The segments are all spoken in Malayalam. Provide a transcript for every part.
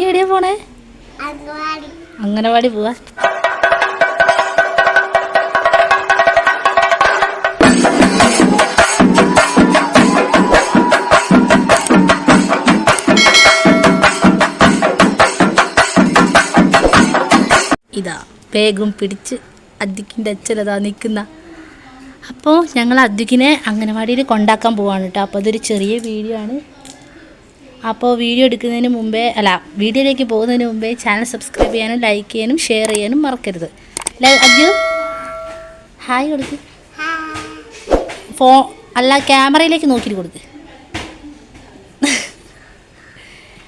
എവിടെയാ പോണേ? അംഗനവാടി പോവാ. ഇതാ വേഗം പിടിച്ച് അദ്ദിക്കിൻ്റെ അച്ഛനതാ നിൽക്കുന്ന. അപ്പോൾ ഞങ്ങൾ അദ്ദിക്കിനെ അംഗനവാടിയിൽ കൊണ്ടാക്കാൻ പോവാണ് കേട്ടോ. അപ്പോൾ അതൊരു ചെറിയ വീഡിയോ ആണ്. അപ്പോൾ വീഡിയോ എടുക്കുന്നതിന് മുമ്പേ വീഡിയോയിലേക്ക് പോകുന്നതിന് മുമ്പേ ചാനൽ സബ്സ്ക്രൈബ് ചെയ്യാനും ലൈക്ക് ചെയ്യാനും ഷെയർ ചെയ്യാനും മറക്കരുത്. അദ്ദു ഹായ് കൊടുക്ക്. ക്യാമറയിലേക്ക് നോക്കിയിട്ട് കൊടുക്ക്.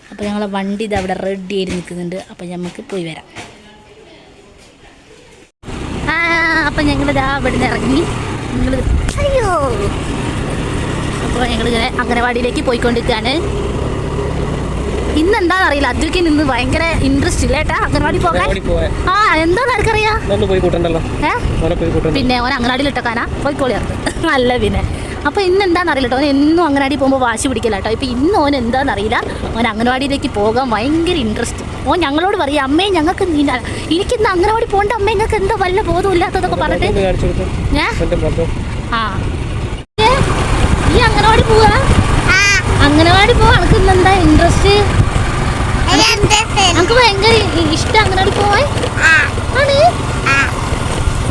അപ്പോൾ ഞങ്ങളെ വണ്ടി ഇത് അവിടെ റെഡി ആയിട്ട് നിൽക്കുന്നുണ്ട്. അപ്പോൾ നമുക്ക് പോയി വരാം. അപ്പം ഞങ്ങളിതാ ഇവിടെ നിന്ന് ഇറങ്ങി. അയ്യോ, അപ്പോൾ ഞങ്ങളിങ്ങനെ അംഗനവാടിയിലേക്ക് പോയിക്കൊണ്ടിരിക്കുകയാണ്. ഇന്നെന്താണെന്നറിയില്ല, അദ്വൈക്ക് നിന്ന് ഭയങ്കര ഇൻട്രസ്റ്റ് ഇല്ല ഏട്ടാ അംഗനവാടി പോകാൻ. എന്താന്ന് ആർക്കറിയാം. പിന്നെ ഓൻ അംഗനവാടിയിൽ ഇട്ടക്കാനാ പോയിക്കോളിയാർത്ത് നല്ല. പിന്നെ അപ്പോൾ ഇന്ന് എന്താണെന്നറിയില്ല കേട്ടോ. ഓൻ എന്നും അംഗനവാടി പോകുമ്പോൾ വാശി പിടിക്കില്ല കേട്ടോ. ഇപ്പോൾ ഇന്ന് ഓൻ എന്താണെന്നറിയില്ല, ഓൻ അംഗനവാടിയിലേക്ക് പോകാൻ ഭയങ്കര ഇൻട്രസ്റ്റ്. ഓൻ ഞങ്ങളോട് പറയും, അമ്മേ ഞങ്ങൾക്ക് എനിക്കിന്ന് അംഗനവാടി പോകണ്ട അമ്മേ, ഞങ്ങൾക്ക് എന്താ വല്ല ബോധവും ഇല്ലാത്തതൊക്കെ പറഞ്ഞിട്ട്. ഈ അംഗനവാടി പോവാ, അംഗനവാടി പോവാ. എനിക്ക് ഇന്നെന്താ ഇൻട്രസ്റ്റ്, നമുക്ക് ഭയങ്കര ഇഷ്ടം അംഗനവാടി പോവാൻ ആണ്.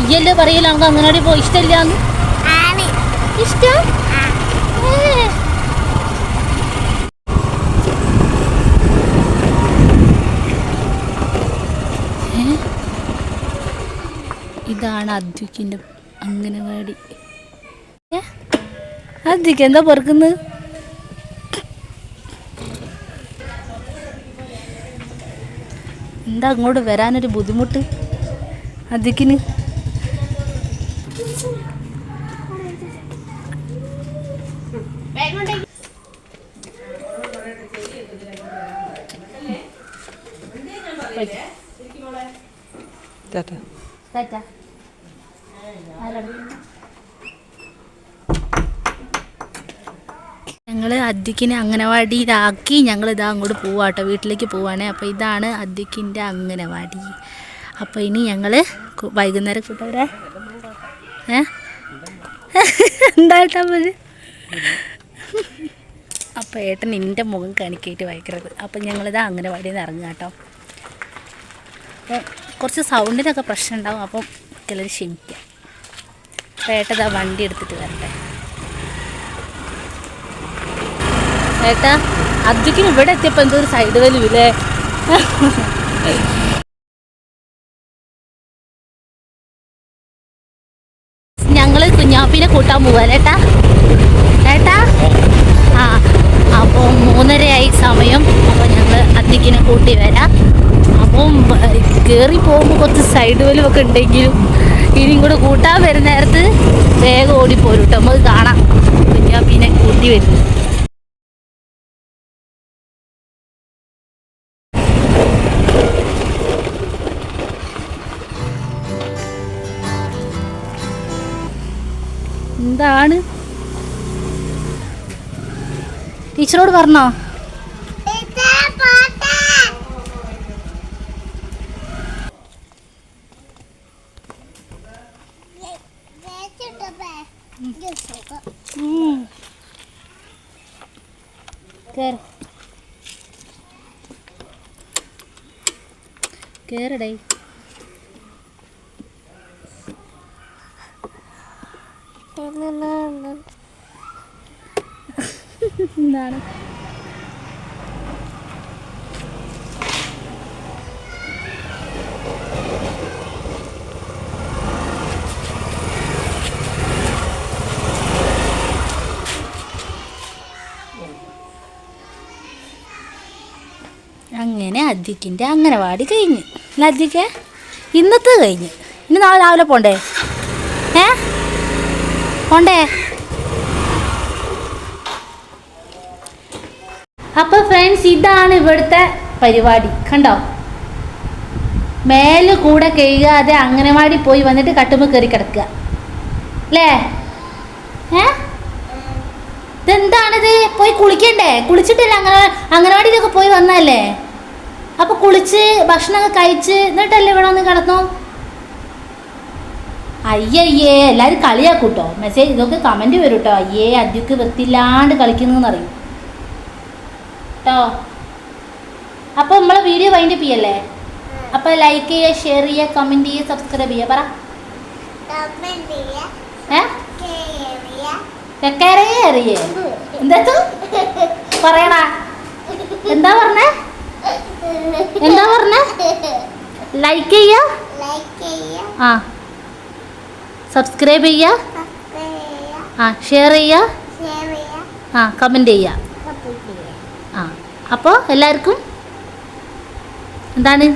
ഇയല്ലേ പറയില്ല നമുക്ക് അംഗനവാടി പോവാൻ ഇഷ്ടമില്ലാന്ന്. ഇഷ്ടം ഇതാണ് അദ്വൈക്കിൻ്റെ അംഗനവാടി. അദ്വൈക്ക് എന്താ പറക്കുന്നത്? എന്താ അങ്ങോട്ട് വരാനൊരു ബുദ്ധിമുട്ട് അദ്വൈക്കിന്? ഞങ്ങൾ അദ്വൈക്കിനെ അംഗനവാടിയിലാക്കി ഞങ്ങളിതാ അങ്ങോട്ട് പോവാട്ടോ, വീട്ടിലേക്ക് പോവാണ്. അപ്പോൾ ഇതാണ് അദ്വൈക്കിൻ്റെ അംഗനവാടി. അപ്പോൾ ഇനി ഞങ്ങൾ വൈകുന്നേരം കൂട്ടവരെ എന്തായിട്ടാ പോലെ. അപ്പോൾ ഏട്ടൻ എൻ്റെ മുഖം കാണിക്കായിട്ട് ഭയങ്കരത്. അപ്പം ഞങ്ങളിതാ അംഗനവാടിയിൽ നിന്ന് ഇറങ്ങുക കേട്ടോ. അപ്പോൾ കുറച്ച് സൗണ്ടിനൊക്കെ പ്രശ്നം ഉണ്ടാവും, അപ്പം ചിലർ ക്ഷമിക്കാം. അപ്പോൾ ഏട്ടതാ വണ്ടി എടുത്തിട്ട് വരട്ടെ. ഏട്ടാ അദ്വൈക്കിന് ഇവിടെ എത്തിയപ്പോൾ എന്തോ ഒരു സൈഡ് വലിവില്ലേ. ഞങ്ങൾ കുഞ്ഞാപ്പിനെ കൂട്ടാൻ പോവാലേട്ടാ. ഏട്ടാ അപ്പോൾ 3:30 സമയം. അപ്പോൾ ഞങ്ങൾ അദ്വൈക്കിനെ കൂട്ടി വരാം. അപ്പം കയറി പോകുമ്പോൾ കുറച്ച് സൈഡ് വലിവൊക്കെ ഉണ്ടെങ്കിലും ഇനിയും കൂടെ കൂട്ടാൻ വരുന്ന നേരത്ത് വേഗം ഓടിപ്പോരും കേട്ടോ. നമുക്ക് കാണാം കുഞ്ഞാപ്പിനെ കൂട്ടി വരുന്നു. എന്താണ് ടീച്ചറോട് പറഞ്ഞോ? കേറടേ. എന്താണ് അങ്ങനെ അദ്വൈക്കിൻ്റെ അംഗനവാടി കഴിഞ്ഞ്. അദ്വൈക്ക് ഇന്നത്തെ കഴിഞ്ഞ്. ഇനി നാളെ രാവിലെ പോണ്ടേ? പോണ്ടേ? അപ്പോൾ ഫ്രണ്ട്സ് ഇതാണ് ഇവിടുത്തെ പരിപാടി. കണ്ടോ, മേല് കൂടെ കഴുകാതെ അംഗനവാടി പോയി വന്നിട്ട് കട്ടുമ്പോൾ കയറി കിടക്കുക അല്ലേ? ഇതെന്താണിത്? പോയി കുളിക്കണ്ടേ? കുളിച്ചിട്ടില്ല അംഗനവാടിയിലൊക്കെ പോയി വന്നല്ലേ? അപ്പൊ കുളിച്ച് ഭക്ഷണമൊക്കെ കഴിച്ച് എന്നിട്ടല്ലേ ഇവിടെ വന്ന് കിടന്നു? അയ്യയ്യേ എല്ലാവരും കളിയാക്കൂട്ടോ. മെസ്സേജ് ഇതൊക്കെ കമൻറ്റ് വരും കേട്ടോ. അയ്യേ അദ്യക്ക് വൃത്തിയില്ലാണ്ട് കളിക്കുന്നതെന്ന് അറിയും കേട്ടോ. അപ്പോൾ നമ്മളെ വീഡിയോ വൈൻഡപ്പ് ചെയ്യല്ലേ? അപ്പോൾ ലൈക്ക് ചെയ്യുക, ഷെയർ ചെയ്യുക, കമൻറ്റ് ചെയ്യുക, സബ്സ്ക്രൈബ് ചെയ്യുക. പറ അറിയേ എന്താ പറയണ? എന്താ പറഞ്ഞേ? എന്താ പറഞ്ഞേ? ലൈക്ക് ചെയ്യുക, ആ സബ്സ്ക്രൈബ് ചെയ്യുക, ആ ഷെയർ ചെയ്യുക, ആ കമൻറ്റ് ചെയ്യുക. ആ അപ്പോൾ എല്ലാവർക്കും എന്താണ്?